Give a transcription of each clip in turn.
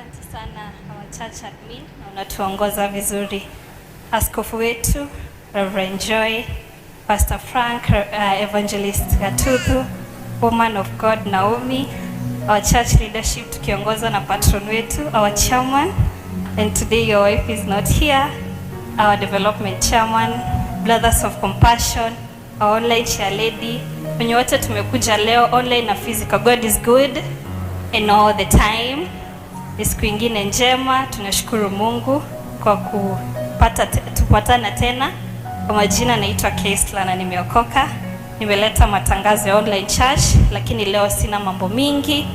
Asante sana our church admin na unatuongoza vizuri. Askofu wetu Reverend Joy, Pastor Frank, Evangelist Gatuthu, Woman of God Naomi, our church leadership tukiongozwa na patron wetu, our chairman, and today your wife is not here, our development chairman, Brothers of Compassion, our online chair lady, wenye wote tumekuja leo online na physical. God is good and all the time. Ni siku ingine njema, tunashukuru Mungu kwa tupatana tena. Kwa majina naitwa Keisla na nimeokoka. Nimeleta matangazo ya online church, lakini leo sina mambo mingi.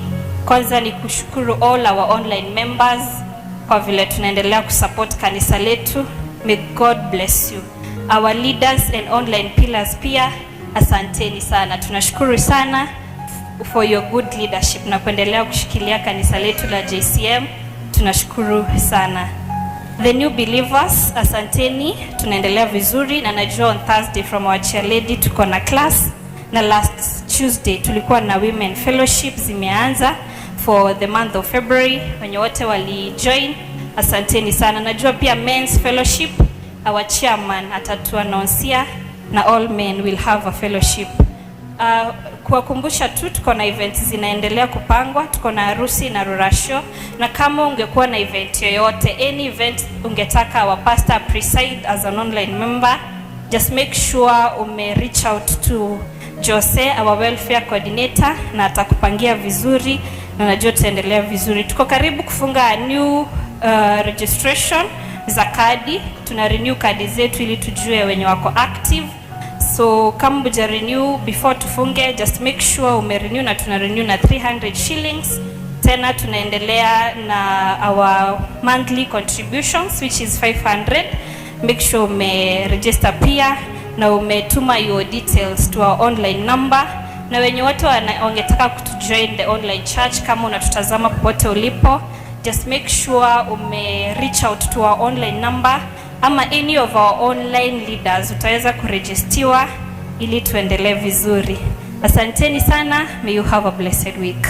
Kwanza ni kushukuru all our online members kwa vile tunaendelea kusupport kanisa letu. May God bless you. Our leaders and online pillars pia, asanteni sana. Tunashukuru sana for your good leadership na kuendelea kushikilia kanisa letu la JCM. Tunashukuru sana. The new believers, asanteni, tunaendelea vizuri na najua on Thursday from our chair lady tuko na class, na last Tuesday tulikuwa na women fellowship zimeanza for the month of February. Wenye wote wali join, asanteni sana. Najua pia men's fellowship our chairman atatuannounce na all men will have a fellowship. Kuwakumbusha tu tuko na events zinaendelea kupangwa, tuko na harusi na rurasho, na kama ungekuwa na event yoyote, any event ungetaka our pastor preside as an online member, just make sure reach out to Jose, our welfare coordinator, na atakupangia vizuri na najua tutaendelea vizuri. Tuko karibu kufunga new registration za kadi, tuna renew kadi zetu ili tujue wenye wako active. So kama buja renew before tufunge, just make sure renew, na tuna renew na 300 shillings. Tena tunaendelea na our monthly contributions which is 500. Make sure register pia na umetuma your details to our online number. Na wenye wote wangetaka kutujoin the online church, kama unatutazama popote ulipo, just make sure reach out to our online number ama any of our online leaders, utaweza kuregistiwa ili tuendelee vizuri. Asanteni sana. May you have a blessed week.